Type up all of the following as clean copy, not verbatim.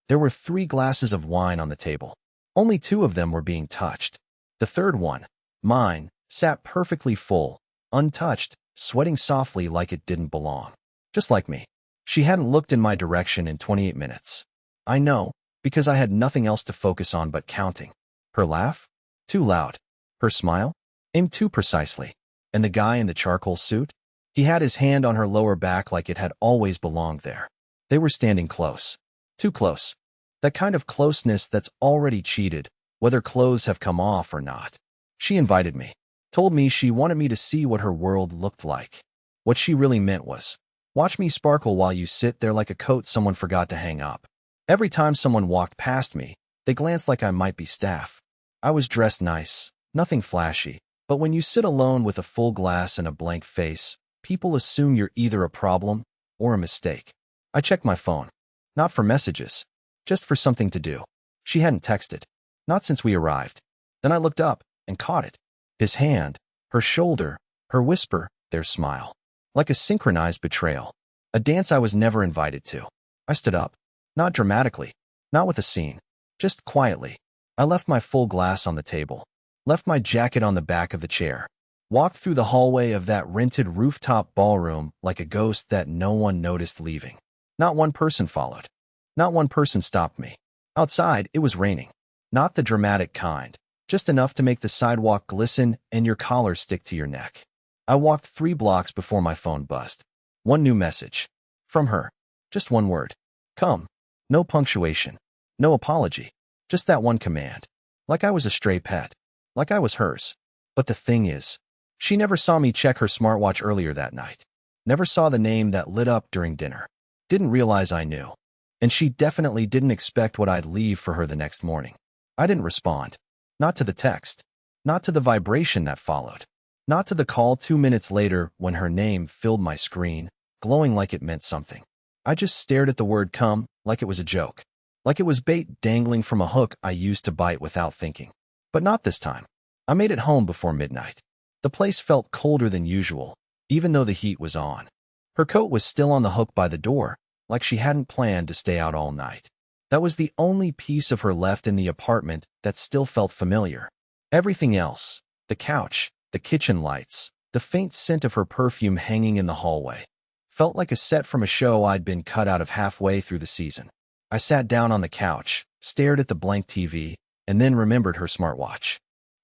There were 3 glasses of wine on the table. Only 2 of them were being touched. The third one, mine, sat perfectly full, untouched, sweating softly like it didn't belong. Just like me. She hadn't looked in my direction in 28 minutes. I know, because I had nothing else to focus on but counting. Her laugh? Too loud. Her smile? Aimed too precisely. And the guy in the charcoal suit? He had his hand on her lower back like it had always belonged there. They were standing close. Too close. That kind of closeness that's already cheated, whether clothes have come off or not. She invited me. Told me she wanted me to see what her world looked like. What she really meant was, watch me sparkle while you sit there like a coat someone forgot to hang up. Every time someone walked past me, they glanced like I might be staff. I was dressed nice, nothing flashy, but when you sit alone with a full glass and a blank face, people assume you're either a problem or a mistake. I checked my phone. Not for messages, just for something to do. She hadn't texted. Not since we arrived. Then I looked up and caught it. His hand, her shoulder, her whisper, their smile. Like a synchronized betrayal. A dance I was never invited to. I stood up. Not dramatically. Not with a scene. Just quietly. I left my full glass on the table. Left my jacket on the back of the chair. Walked through the hallway of that rented rooftop ballroom like a ghost that no one noticed leaving. Not one person followed. Not one person stopped me. Outside, it was raining. Not the dramatic kind. Just enough to make the sidewalk glisten and your collar stick to your neck. I walked 3 blocks before my phone buzzed. One new message. From her. Just one word. Come. No punctuation. No apology. Just that one command. Like I was a stray pet. Like I was hers. But the thing is, she never saw me check her smartwatch earlier that night. Never saw the name that lit up during dinner. Didn't realize I knew. And she definitely didn't expect what I'd leave for her the next morning. I didn't respond. Not to the text. Not to the vibration that followed. Not to the call 2 minutes later when her name filled my screen, glowing like it meant something. I just stared at the word come like it was a joke. Like it was bait dangling from a hook I used to bite without thinking. But not this time. I made it home before midnight. The place felt colder than usual, even though the heat was on. Her coat was still on the hook by the door, like she hadn't planned to stay out all night. That was the only piece of her left in the apartment that still felt familiar. Everything else, the couch, the kitchen lights, the faint scent of her perfume hanging in the hallway, felt like a set from a show I'd been cut out of halfway through the season. I sat down on the couch, stared at the blank TV, and then remembered her smartwatch.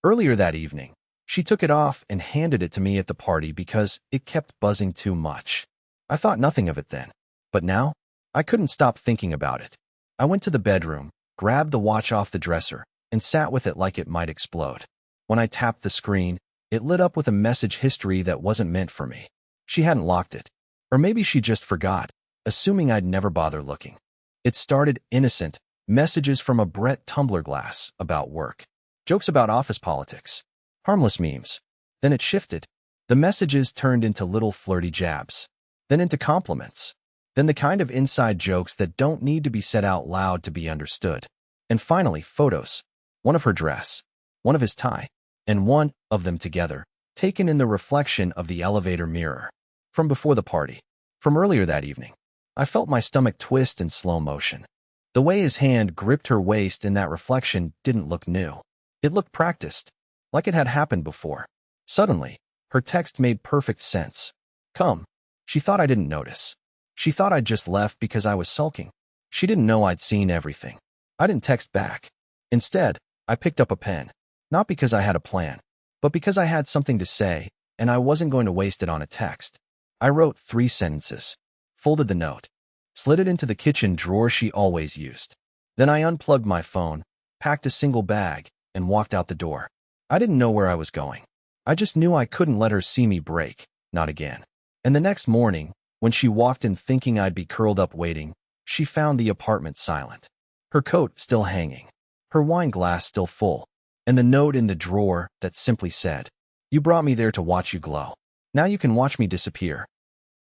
Earlier that evening, she took it off and handed it to me at the party because it kept buzzing too much. I thought nothing of it then. But now, I couldn't stop thinking about it. I went to the bedroom, grabbed the watch off the dresser, and sat with it like it might explode. When I tapped the screen, it lit up with a message history that wasn't meant for me. She hadn't locked it. Or maybe she just forgot, assuming I'd never bother looking. It started innocent, messages from a Brett tumbler glass about work. Jokes about office politics. Harmless memes. Then it shifted. The messages turned into little flirty jabs. Then into compliments. Then the kind of inside jokes that don't need to be said out loud to be understood. And finally, photos. One of her dress. One of his tie. And one of them together, taken in the reflection of the elevator mirror. From before the party. From earlier that evening. I felt my stomach twist in slow motion. The way his hand gripped her waist in that reflection didn't look new. It looked practiced, like it had happened before. Suddenly, her text made perfect sense. Come. She thought I didn't notice. She thought I'd just left because I was sulking. She didn't know I'd seen everything. I didn't text back. Instead, I picked up a pen. Not because I had a plan, but because I had something to say, and I wasn't going to waste it on a text. I wrote 3 sentences. Folded the note. Slid it into the kitchen drawer she always used. Then I unplugged my phone, packed a single bag, and walked out the door. I didn't know where I was going. I just knew I couldn't let her see me break, not again. And the next morning, when she walked in thinking I'd be curled up waiting, she found the apartment silent. Her coat still hanging, her wine glass still full, and the note in the drawer that simply said, "You brought me there to watch you glow. Now you can watch me disappear."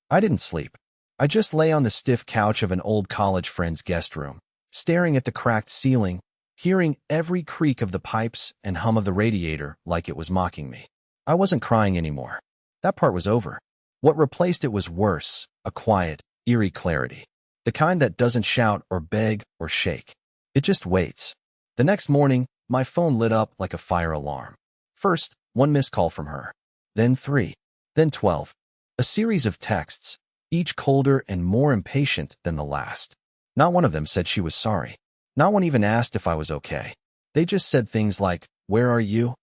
I didn't sleep. I just lay on the stiff couch of an old college friend's guest room, staring at the cracked ceiling, hearing every creak of the pipes and hum of the radiator like it was mocking me. I wasn't crying anymore. That part was over. What replaced it was worse, a quiet, eerie clarity. The kind that doesn't shout or beg or shake. It just waits. The next morning, my phone lit up like a fire alarm. First, one missed call from her. Then 3. Then 12. A series of texts, each colder and more impatient than the last. Not one of them said she was sorry. Not one even asked if I was okay. They just said things like, "Where are you?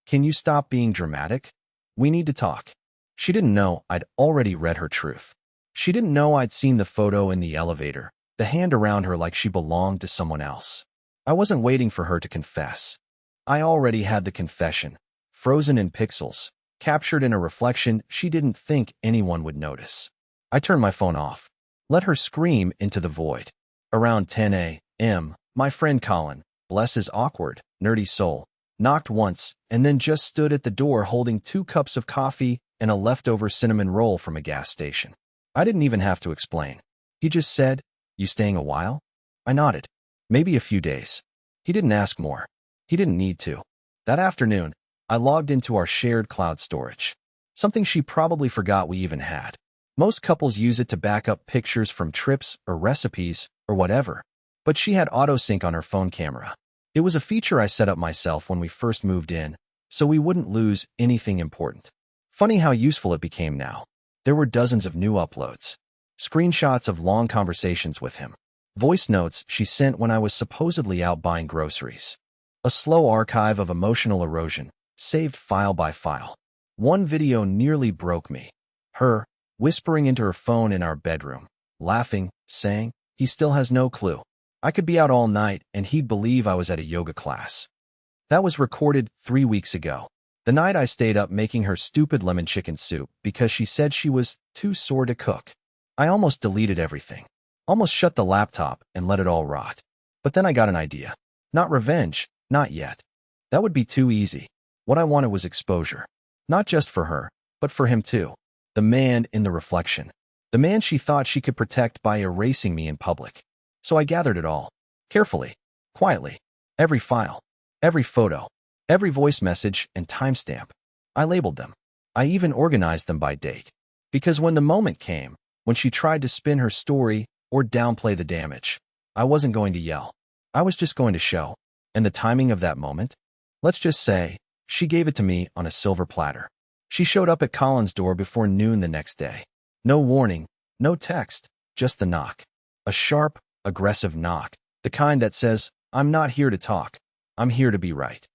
Can you stop being dramatic? We need to talk." She didn't know I'd already read her truth. She didn't know I'd seen the photo in the elevator, the hand around her like she belonged to someone else. I wasn't waiting for her to confess. I already had the confession, frozen in pixels, captured in a reflection she didn't think anyone would notice. I turned my phone off, let her scream into the void. Around 10 a.m., my friend Colin, bless his awkward, nerdy soul, knocked once and then just stood at the door holding 2 cups of coffee and a leftover cinnamon roll from a gas station. I didn't even have to explain. He just said, "You staying a while?" I nodded. Maybe a few days. He didn't ask more. He didn't need to. That afternoon, I logged into our shared cloud storage. Something she probably forgot we even had. Most couples use it to back up pictures from trips or recipes or whatever. But she had autosync on her phone camera. It was a feature I set up myself when we first moved in, so we wouldn't lose anything important. Funny how useful it became now. There were dozens of new uploads. Screenshots of long conversations with him. Voice notes she sent when I was supposedly out buying groceries. A slow archive of emotional erosion, saved file by file. One video nearly broke me. Her, whispering into her phone in our bedroom, laughing, saying, "He still has no clue." I could be out all night and he'd believe I was at a yoga class. That was recorded 3 weeks ago. The night I stayed up making her stupid lemon chicken soup because she said she was too sore to cook. I almost deleted everything. Almost shut the laptop and let it all rot. But then I got an idea. Not revenge, not yet. That would be too easy. What I wanted was exposure. Not just for her, but for him too. The man in the reflection. The man she thought she could protect by erasing me in public. So I gathered it all. Carefully. Quietly. Every file. Every photo. Every voice message and timestamp. I labeled them. I even organized them by date. Because when the moment came, when she tried to spin her story or downplay the damage, I wasn't going to yell. I was just going to show. And the timing of that moment? Let's just say, she gave it to me on a silver platter. She showed up at Colin's door before noon the next day. No warning, no text, just the knock. A sharp, aggressive knock. The kind that says, "I'm not here to talk. I'm here to be right."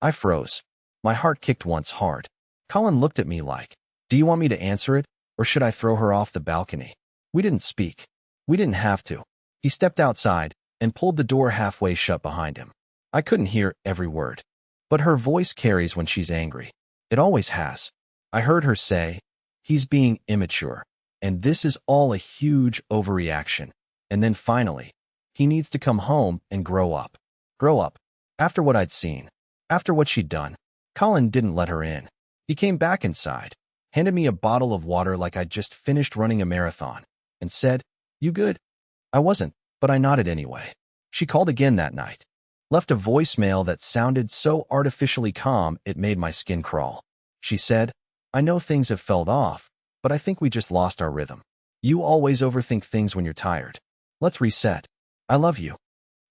I froze. My heart kicked once hard. Colin looked at me like, "Do you want me to answer it, or should I throw her off the balcony?" We didn't speak. We didn't have to. He stepped outside and pulled the door halfway shut behind him. I couldn't hear every word. But her voice carries when she's angry. It always has. I heard her say, "He's being immature, and this is all a huge overreaction." And then finally, "He needs to come home and grow up." Grow up. After what I'd seen. After what she'd done. Colin didn't let her in. He came back inside, handed me a bottle of water like I'd just finished running a marathon, and said, "You good?" I wasn't, but I nodded anyway. She called again that night. Left a voicemail that sounded so artificially calm it made my skin crawl. She said, "I know things have felt off, but I think we just lost our rhythm. You always overthink things when you're tired. Let's reset. I love you."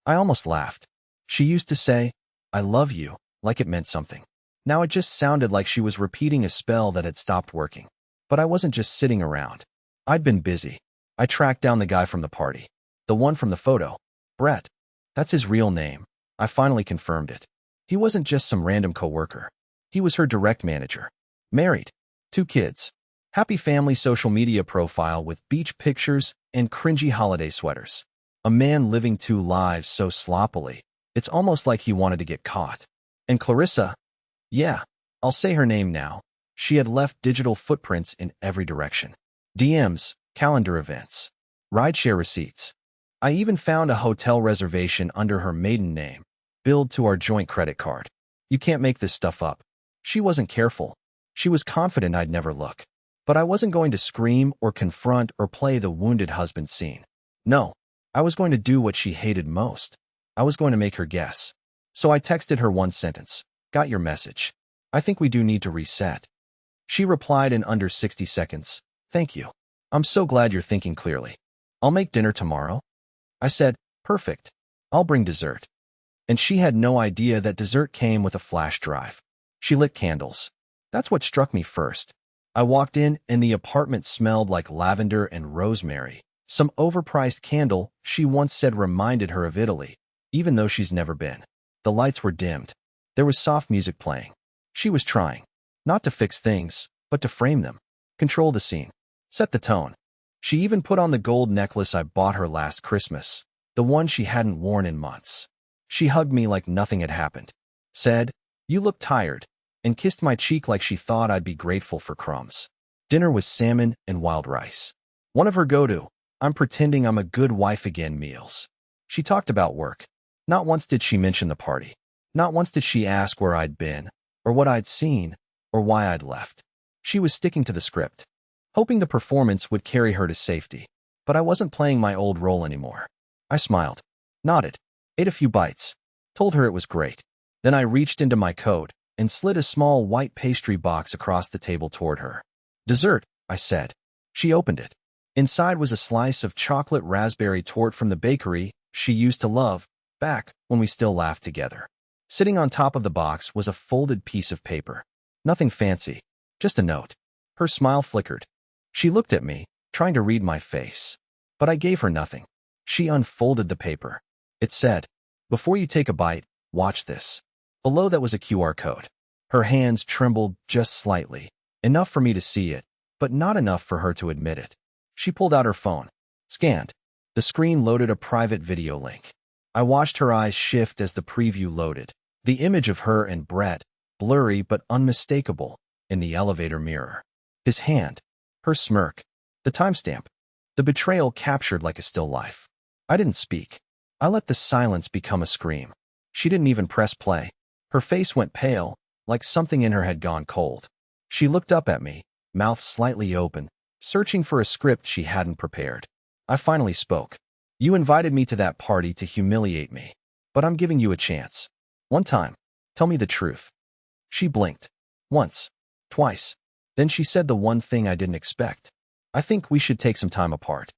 I almost laughed. She used to say, "I love you," like it meant something. Now it just sounded like she was repeating a spell that had stopped working. But I wasn't just sitting around. I'd been busy. I tracked down the guy from the party. The one from the photo. Brett. That's his real name. I finally confirmed it. He wasn't just some random coworker. He was her direct manager. Married. 2 kids. Happy family social media profile with beach pictures and cringy holiday sweaters. A man living 2 lives so sloppily, it's almost like he wanted to get caught. And Clarissa, yeah, I'll say her name now. She had left digital footprints in every direction. DMs, calendar events, rideshare receipts. I even found a hotel reservation under her maiden name, billed to our joint credit card. You can't make this stuff up. She wasn't careful. She was confident I'd never look. But I wasn't going to scream or confront or play the wounded husband scene. No, I was going to do what she hated most. I was going to make her guess. So I texted her one sentence. "Got your message. I think we do need to reset." She replied in under 60 seconds. "Thank you. I'm so glad you're thinking clearly." I'll make dinner tomorrow. I said, perfect. I'll bring dessert. And she had no idea that dessert came with a flash drive. She lit candles. That's what struck me first. I walked in and the apartment smelled like lavender and rosemary. Some overpriced candle she once said reminded her of Italy, even though she's never been. The lights were dimmed. There was soft music playing. She was trying, not to fix things, but to frame them, control the scene, set the tone. She even put on the gold necklace I bought her last Christmas, the one she hadn't worn in months. She hugged me like nothing had happened, said, "You look tired," and kissed my cheek like she thought I'd be grateful for crumbs. Dinner was salmon and wild rice. One of her go-to, I'm pretending I'm a good wife again meals. She talked about work. Not once did she mention the party. Not once did she ask where I'd been, or what I'd seen, or why I'd left. She was sticking to the script, hoping the performance would carry her to safety. But I wasn't playing my old role anymore. I smiled, nodded, ate a few bites, told her it was great. Then I reached into my coat and slid a small white pastry box across the table toward her. Dessert, I said. She opened it. Inside was a slice of chocolate raspberry torte from the bakery she used to love, back when we still laughed together. Sitting on top of the box was a folded piece of paper. Nothing fancy, just a note. Her smile flickered. She looked at me, trying to read my face. But I gave her nothing. She unfolded the paper. It said, "Before you take a bite, watch this." Below that was a QR code. Her hands trembled just slightly, enough for me to see it, but not enough for her to admit it. She pulled out her phone, scanned. The screen loaded a private video link. I watched her eyes shift as the preview loaded. The image of her and Brett, blurry but unmistakable, in the elevator mirror. His hand, her smirk, the timestamp, the betrayal captured like a still life. I didn't speak. I let the silence become a scream. She didn't even press play. Her face went pale, like something in her had gone cold. She looked up at me, mouth slightly open, searching for a script she hadn't prepared. I finally spoke. "You invited me to that party to humiliate me, but I'm giving you a chance. One time. Tell me the truth." She blinked. Once. Twice. Then she said the one thing I didn't expect. "I think we should take some time apart."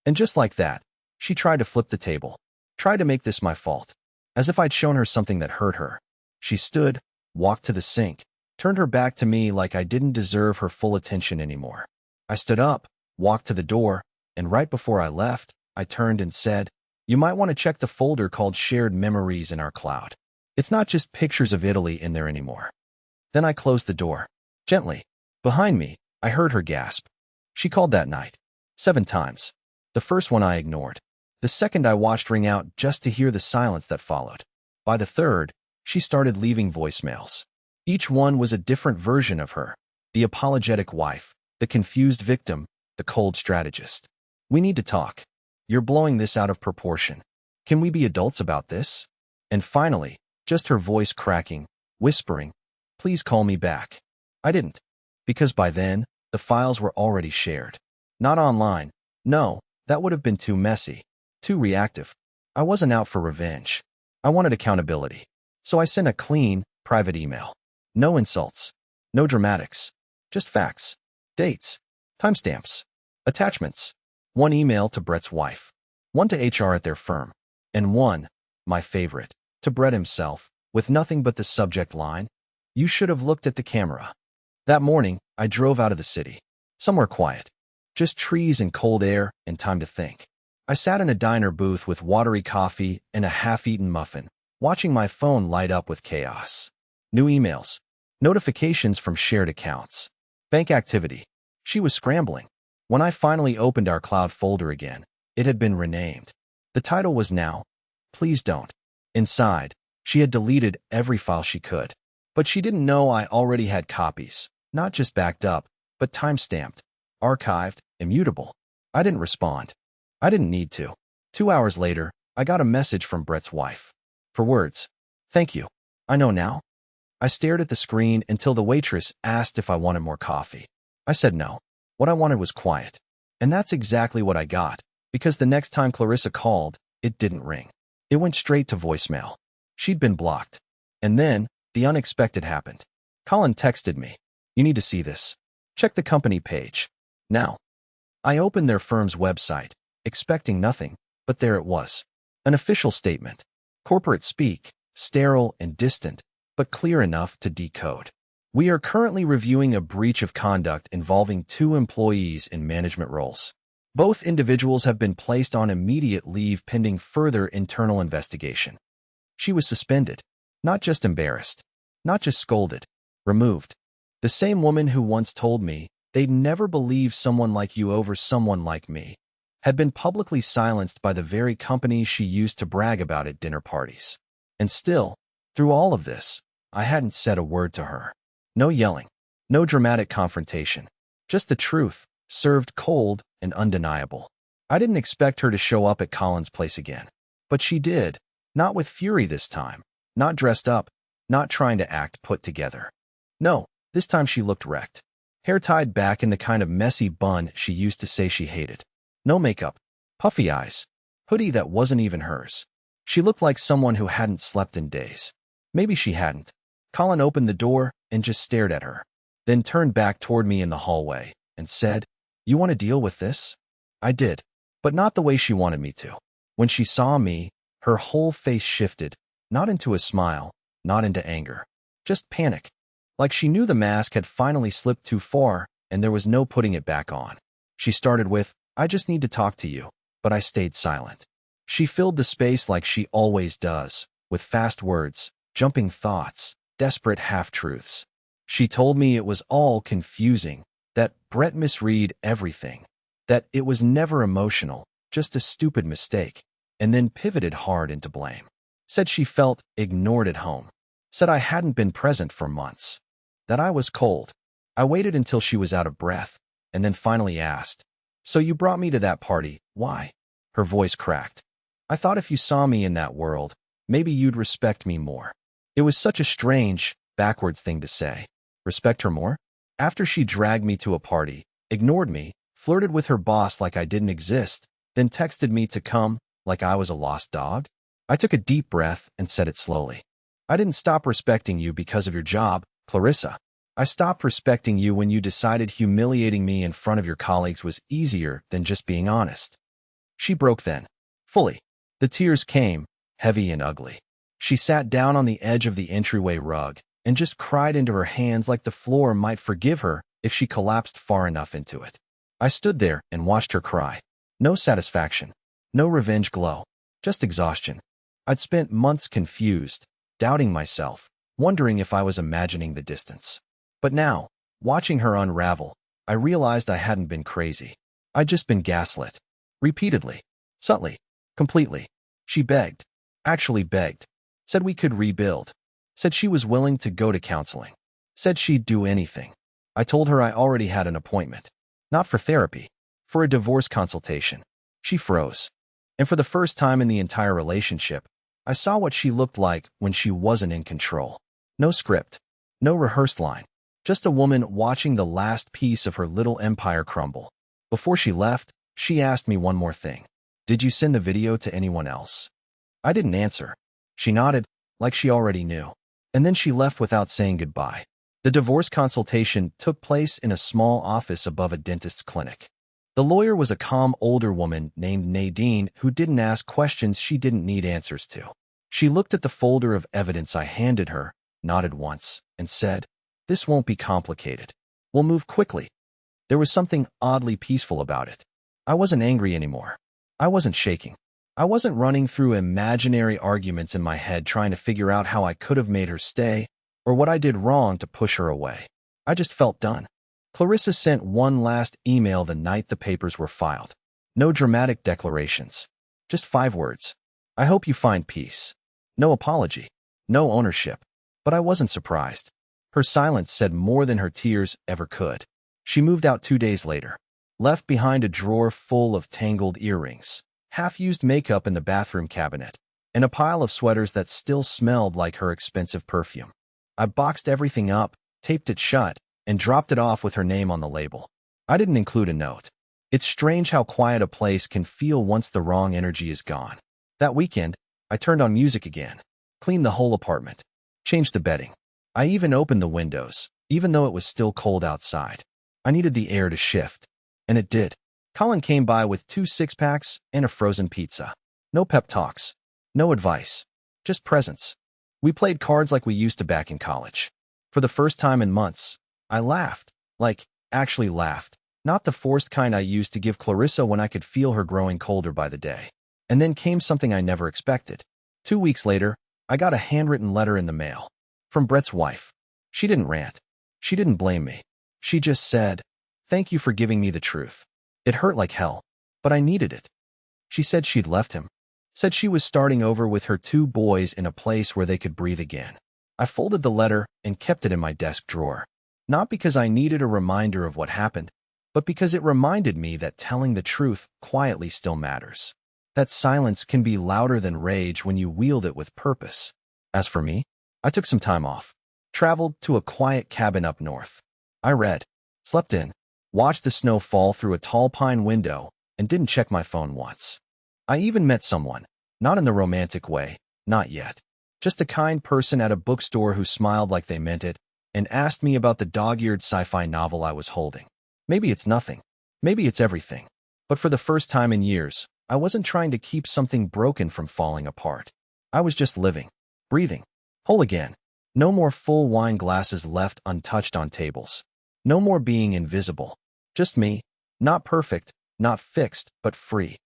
And just like that, she tried to flip the table. Tried to make this my fault. As if I'd shown her something that hurt her. She stood, walked to the sink, turned her back to me like I didn't deserve her full attention anymore. I stood up, walked to the door, and right before I left, I turned and said, "You might want to check the folder called Shared Memories in our cloud. It's not just pictures of Italy in there anymore." Then I closed the door. Gently. Behind me, I heard her gasp. She called that night. 7 times. The first one I ignored. The second I watched ring out just to hear the silence that followed. By the third, she started leaving voicemails. Each one was a different version of her. The apologetic wife, the confused victim, the cold strategist. "We need to talk. You're blowing this out of proportion. Can we be adults about this?" And finally, just her voice cracking, whispering, "Please call me back." I didn't. Because by then, the files were already shared. Not online. No, that would have been too messy. Too reactive. I wasn't out for revenge. I wanted accountability. So I sent a clean, private email. No insults. No dramatics. Just facts. Dates. Timestamps. Attachments. One email to Brett's wife. One to HR at their firm. And one, my favorite, to Brett himself, with nothing but the subject line, "You should have looked at the camera." That morning, I drove out of the city. Somewhere quiet. Just trees and cold air and time to think. I sat in a diner booth with watery coffee and a half-eaten muffin, watching my phone light up with chaos. New emails. Notifications from shared accounts. Bank activity. She was scrambling. When I finally opened our cloud folder again, it had been renamed. The title was now, "Please Don't." Inside, she had deleted every file she could. But she didn't know I already had copies, not just backed up, but time-stamped, archived, immutable. I didn't respond. I didn't need to. 2 hours later, I got a message from Brett's wife. 4 words. "Thank you. I know now." I stared at the screen until the waitress asked if I wanted more coffee. I said no. What I wanted was quiet. And that's exactly what I got, because the next time Clarissa called, it didn't ring. It went straight to voicemail. She'd been blocked. And then, the unexpected happened. Colin texted me, "You need to see this. Check the company page. Now." I opened their firm's website. expecting nothing, but there it was. An official statement. Corporate speak, sterile and distant, but clear enough to decode. We are currently reviewing a breach of conduct involving 2 employees in management roles. Both individuals have been placed on immediate leave pending further internal investigation. She was suspended, not just embarrassed, not just scolded, removed. The same woman who once told me they'd never believe someone like you over someone like me had been publicly silenced by the very company she used to brag about at dinner parties. And still, through all of this, I hadn't said a word to her. No yelling, no dramatic confrontation, just the truth, served cold and undeniable. I didn't expect her to show up at Colin's place again. But she did, not with fury this time, not dressed up, not trying to act put together. No, this time she looked wrecked. Hair tied back in the kind of messy bun she used to say she hated. No makeup, puffy eyes, hoodie that wasn't even hers. She looked like someone who hadn't slept in days. Maybe she hadn't. Colin opened the door and just stared at her, then turned back toward me in the hallway and said, "You want to deal with this?" I did, but not the way she wanted me to. When she saw me, her whole face shifted, not into a smile, not into anger, just panic. Like she knew the mask had finally slipped too far and there was no putting it back on. She started with, "I just need to talk to you," but I stayed silent. She filled the space like she always does, with fast words, jumping thoughts, desperate half-truths. She told me it was all confusing, that Brett misread everything, that it was never emotional, just a stupid mistake, and then pivoted hard into blame. Said she felt ignored at home. Said I hadn't been present for months. That I was cold. I waited until she was out of breath, and then finally asked, "So you brought me to that party, why?" Her voice cracked. "I thought if you saw me in that world, maybe you'd respect me more." It was such a strange, backwards thing to say. Respect her more? After she dragged me to a party, ignored me, flirted with her boss like I didn't exist, then texted me to come, like I was a lost dog? I took a deep breath and said it slowly. "I didn't stop respecting you because of your job, Clarissa. I stopped respecting you when you decided humiliating me in front of your colleagues was easier than just being honest." She broke then. Fully. The tears came, heavy and ugly. She sat down on the edge of the entryway rug and just cried into her hands like the floor might forgive her if she collapsed far enough into it. I stood there and watched her cry. No satisfaction. No revenge glow. Just exhaustion. I'd spent months confused, doubting myself, wondering if I was imagining the distance. But now, watching her unravel, I realized I hadn't been crazy. I'd just been gaslit. Repeatedly. Subtly. Completely. She begged. Actually begged. Said we could rebuild. Said she was willing to go to counseling. Said she'd do anything. I told her I already had an appointment. Not for therapy. For a divorce consultation. She froze. And for the first time in the entire relationship, I saw what she looked like when she wasn't in control. No script. No rehearsed line. Just a woman watching the last piece of her little empire crumble. Before she left, she asked me one more thing. "Did you send the video to anyone else?" I didn't answer. She nodded, like she already knew. And then she left without saying goodbye. The divorce consultation took place in a small office above a dentist's clinic. The lawyer was a calm older woman named Nadine who didn't ask questions she didn't need answers to. She looked at the folder of evidence I handed her, nodded once, and said, "This won't be complicated. We'll move quickly." There was something oddly peaceful about it. I wasn't angry anymore. I wasn't shaking. I wasn't running through imaginary arguments in my head trying to figure out how I could have made her stay or what I did wrong to push her away. I just felt done. Clarissa sent one last email the night the papers were filed. No dramatic declarations. Just 5 words. "I hope you find peace." No apology. No ownership. But I wasn't surprised. Her silence said more than her tears ever could. She moved out 2 days later. Left behind a drawer full of tangled earrings, half-used makeup in the bathroom cabinet, and a pile of sweaters that still smelled like her expensive perfume. I boxed everything up, taped it shut, and dropped it off with her name on the label. I didn't include a note. It's strange how quiet a place can feel once the wrong energy is gone. That weekend, I turned on music again, cleaned the whole apartment, changed the bedding. I even opened the windows, even though it was still cold outside. I needed the air to shift, and it did. Colin came by with 2 six-packs and a frozen pizza. No pep talks. No advice. Just presents. We played cards like we used to back in college. For the first time in months, I laughed. Like, actually laughed. Not the forced kind I used to give Clarissa when I could feel her growing colder by the day. And then came something I never expected. 2 weeks later, I got a handwritten letter in the mail. From Brett's wife. She didn't rant. She didn't blame me. She just said, "Thank you for giving me the truth. It hurt like hell, but I needed it." She said she'd left him. Said she was starting over with her 2 boys in a place where they could breathe again. I folded the letter and kept it in my desk drawer. Not because I needed a reminder of what happened, but because it reminded me that telling the truth quietly still matters. That silence can be louder than rage when you wield it with purpose. As for me, I took some time off. Traveled to a quiet cabin up north. I read, slept in, watched the snow fall through a tall pine window, and didn't check my phone once. I even met someone, not in the romantic way, not yet. Just a kind person at a bookstore who smiled like they meant it and asked me about the dog-eared sci-fi novel I was holding. Maybe it's nothing. Maybe it's everything. But for the first time in years, I wasn't trying to keep something broken from falling apart. I was just living, breathing, whole again. No more full wine glasses left untouched on tables. No more being invisible. Just me, not perfect, not fixed, but free.